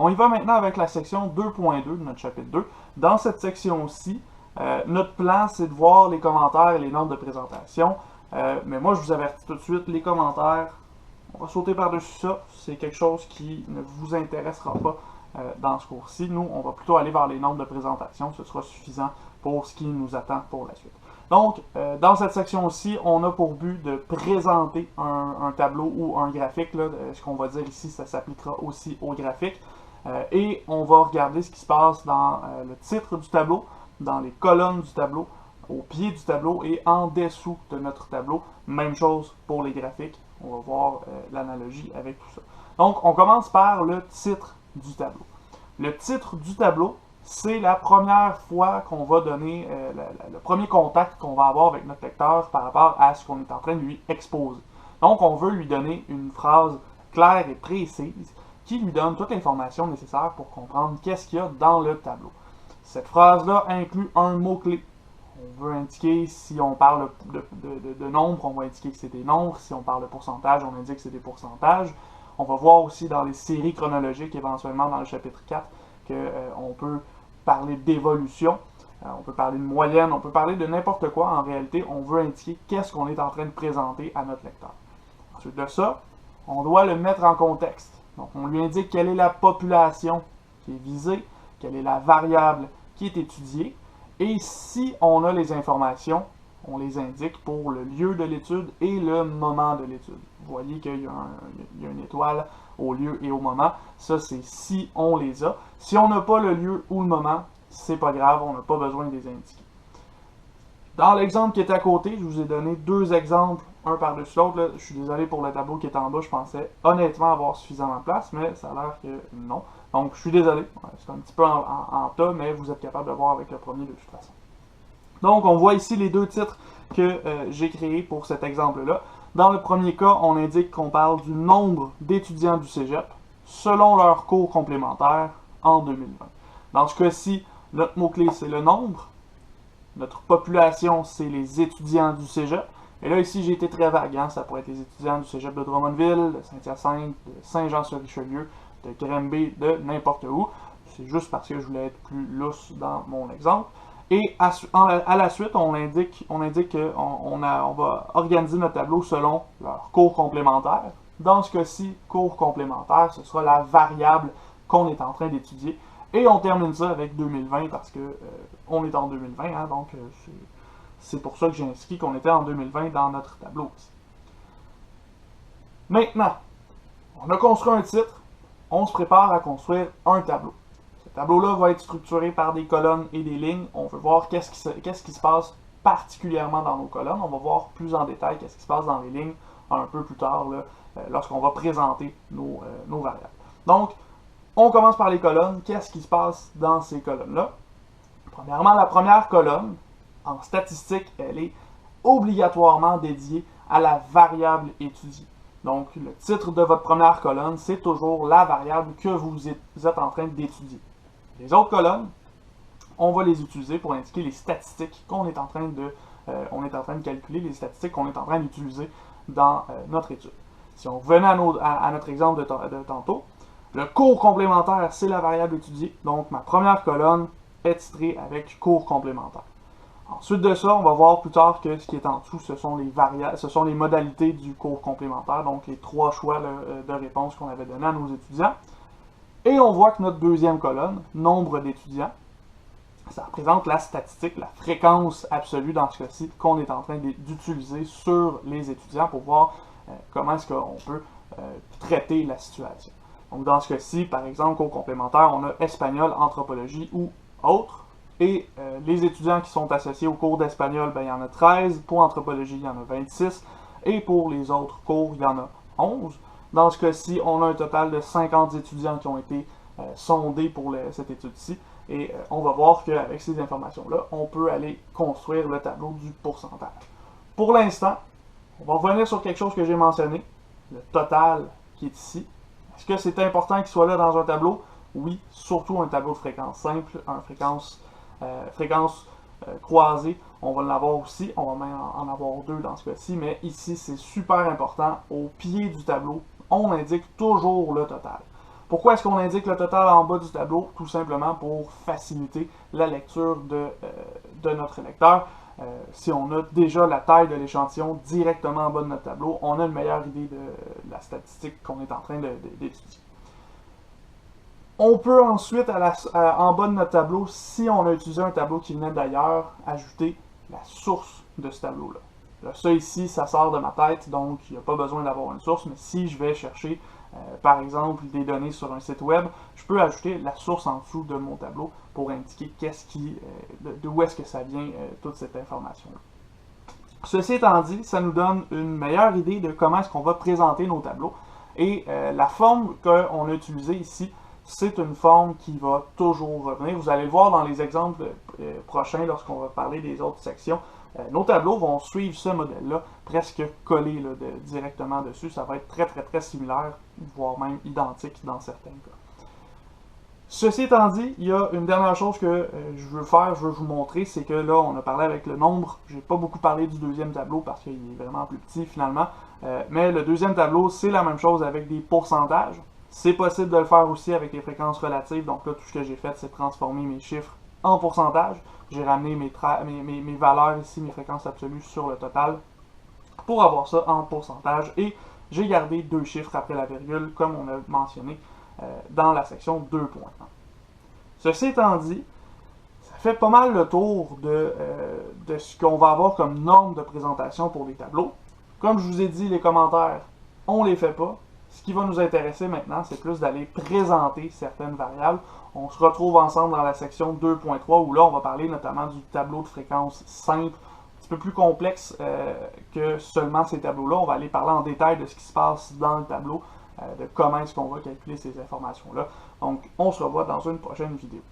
On y va maintenant avec la section 2.2 de notre chapitre 2. Dans cette section-ci, notre plan, c'est de voir les commentaires et les notes de présentation. Mais moi, je vous avertis tout de suite, les commentaires, on va sauter par-dessus ça. C'est quelque chose qui ne vous intéressera pas dans ce cours-ci. Nous, on va plutôt aller vers les notes de présentation. Ce sera suffisant pour ce qui nous attend pour la suite. Donc, dans cette section-ci, on a pour but de présenter un tableau ou un graphique. Là, ce qu'on va dire ici, ça s'appliquera aussi au graphique. Et on va regarder ce qui se passe dans le titre du tableau, dans les colonnes du tableau, au pied du tableau et en dessous de notre tableau. Même chose pour les graphiques. On va voir l'analogie avec tout ça. Donc, on commence par le titre du tableau. Le titre du tableau, c'est la première fois qu'on va donner, le premier contact qu'on va avoir avec notre lecteur par rapport à ce qu'on est en train de lui exposer. Donc, on veut lui donner une phrase claire et précise qui lui donne toute l'information nécessaire pour comprendre qu'est-ce qu'il y a dans le tableau. Cette phrase-là inclut un mot-clé. On veut indiquer, si on parle de nombres, on va indiquer que c'est des nombres. Si on parle de pourcentage, on indique que c'est des pourcentages. On va voir aussi dans les séries chronologiques, éventuellement dans le chapitre 4, qu'on peut parler d'évolution, on peut parler de moyenne, on peut parler de n'importe quoi. En réalité, on veut indiquer qu'est-ce qu'on est en train de présenter à notre lecteur. Ensuite de ça, on doit le mettre en contexte. Donc, on lui indique quelle est la population qui est visée, quelle est la variable qui est étudiée, et si on a les informations, on les indique pour le lieu de l'étude et le moment de l'étude. Vous voyez qu'il y a une étoile au lieu et au moment. Ça, c'est si on les a. Si on n'a pas le lieu ou le moment, c'est pas grave, on n'a pas besoin de les indiquer. Dans l'exemple qui est à côté, je vous ai donné deux exemples, un par-dessus l'autre. Je suis désolé pour le tableau qui est en bas, je pensais honnêtement avoir suffisamment de place, mais ça a l'air que non. Donc, je suis désolé, c'est un petit peu en tas, mais vous êtes capable de voir avec le premier de toute façon. Donc, on voit ici les deux titres que j'ai créés pour cet exemple-là. Dans le premier cas, on indique qu'on parle du nombre d'étudiants du cégep selon leur cours complémentaire en 2020. Dans ce cas-ci, notre mot-clé, c'est le nombre. Notre population, c'est les étudiants du cégep. Et là, ici, j'ai été très vague. Hein? Ça pourrait être les étudiants du cégep de Drummondville, de Saint-Hyacinthe, de Saint-Jean-sur-Richelieu, de Granby, de n'importe où. C'est juste parce que je voulais être plus lousse dans mon exemple. Et à la suite, on indique qu'on va organiser notre tableau selon leur cours complémentaire. Dans ce cas-ci, cours complémentaire, ce sera la variable qu'on est en train d'étudier. Et on termine ça avec 2020 parce que on est en 2020, hein, donc c'est pour ça que j'ai inscrit qu'on était en 2020 dans notre tableau aussi. Maintenant, on a construit un titre, on se prépare à construire un tableau. Ce tableau-là va être structuré par des colonnes et des lignes. On veut voir qu'est-ce qui se passe particulièrement dans nos colonnes. On va voir plus en détail qu'est-ce qui se passe dans les lignes un peu plus tard, lorsqu'on va présenter nos variables. Donc, on commence par les colonnes. Qu'est-ce qui se passe dans ces colonnes-là? Premièrement, la première colonne, en statistique, elle est obligatoirement dédiée à la variable étudiée. Donc, le titre de votre première colonne, c'est toujours la variable que vous êtes en train d'étudier. Les autres colonnes, on va les utiliser pour indiquer les statistiques qu'on est en train de calculer, les statistiques qu'on est en train d'utiliser dans notre étude. Si on revenait à notre exemple de tantôt, le cours complémentaire, c'est la variable étudiée. Donc, ma première colonne est titrée avec cours complémentaire. Ensuite de ça, on va voir plus tard que ce qui est en dessous, ce sont les modalités du cours complémentaire, donc les trois choix de réponse qu'on avait donnés à nos étudiants. Et on voit que notre deuxième colonne, nombre d'étudiants, ça représente la statistique, la fréquence absolue dans ce cas-ci qu'on est en train d'utiliser sur les étudiants pour voir comment est-ce qu'on peut traiter la situation. Donc dans ce cas-ci, par exemple, cours complémentaire, on a espagnol, anthropologie ou autre. Et les étudiants qui sont associés au cours d'espagnol, il y en a 13. Pour anthropologie, il y en a 26. Et pour les autres cours, il y en a 11. Dans ce cas-ci, on a un total de 50 étudiants qui ont été sondés pour cette étude-ci. Et on va voir qu'avec ces informations-là, on peut aller construire le tableau du pourcentage. Pour l'instant, on va revenir sur quelque chose que j'ai mentionné, le total qui est ici. Est-ce que c'est important qu'il soit là dans un tableau? Oui, surtout un tableau de fréquence simple, un fréquence croisée, on va l'avoir aussi, on va même en avoir deux dans ce cas-ci, mais ici c'est super important, au pied du tableau, on indique toujours le total. Pourquoi est-ce qu'on indique le total en bas du tableau? Tout simplement pour faciliter la lecture de notre lecteur. Si on a déjà la taille de l'échantillon directement en bas de notre tableau, on a une meilleure idée de la statistique qu'on est en train d'étudier. On peut ensuite, en bas de notre tableau, si on a utilisé un tableau qui venait d'ailleurs, ajouter la source de ce tableau-là. Ça ici, ça sort de ma tête, donc il n'y a pas besoin d'avoir une source, mais si je vais chercher, par exemple, des données sur un site web, je peux ajouter la source en dessous de mon tableau pour indiquer d'où est-ce que ça vient, toute cette information-là. Ceci étant dit, ça nous donne une meilleure idée de comment est-ce qu'on va présenter nos tableaux. Et la forme qu'on a utilisée ici, c'est une forme qui va toujours revenir. Vous allez le voir dans les exemples prochains lorsqu'on va parler des autres sections. Nos tableaux vont suivre ce modèle-là, presque collé directement dessus. Ça va être très similaire, voire même identique dans certains cas. Ceci étant dit, il y a une dernière chose que je veux vous montrer, c'est que là, on a parlé avec le nombre. J'ai pas beaucoup parlé du deuxième tableau parce qu'il est vraiment plus petit finalement. Mais le deuxième tableau, c'est la même chose avec des pourcentages. C'est possible de le faire aussi avec les fréquences relatives. Donc là, tout ce que j'ai fait, c'est transformer mes chiffres en pourcentage. J'ai ramené mes valeurs ici, mes fréquences absolues sur le total pour avoir ça en pourcentage. Et j'ai gardé 2 chiffres après la virgule, comme on a mentionné dans la section 2.1. Ceci étant dit, ça fait pas mal le tour de ce qu'on va avoir comme norme de présentation pour les tableaux. Comme je vous ai dit, les commentaires, on ne les fait pas. Ce qui va nous intéresser maintenant, c'est plus d'aller présenter certaines variables. On se retrouve ensemble dans la section 2.3 où là, on va parler notamment du tableau de fréquence simple, un petit peu plus complexe que seulement ces tableaux-là. On va aller parler en détail de ce qui se passe dans le tableau, de comment est-ce qu'on va calculer ces informations-là. Donc, on se revoit dans une prochaine vidéo.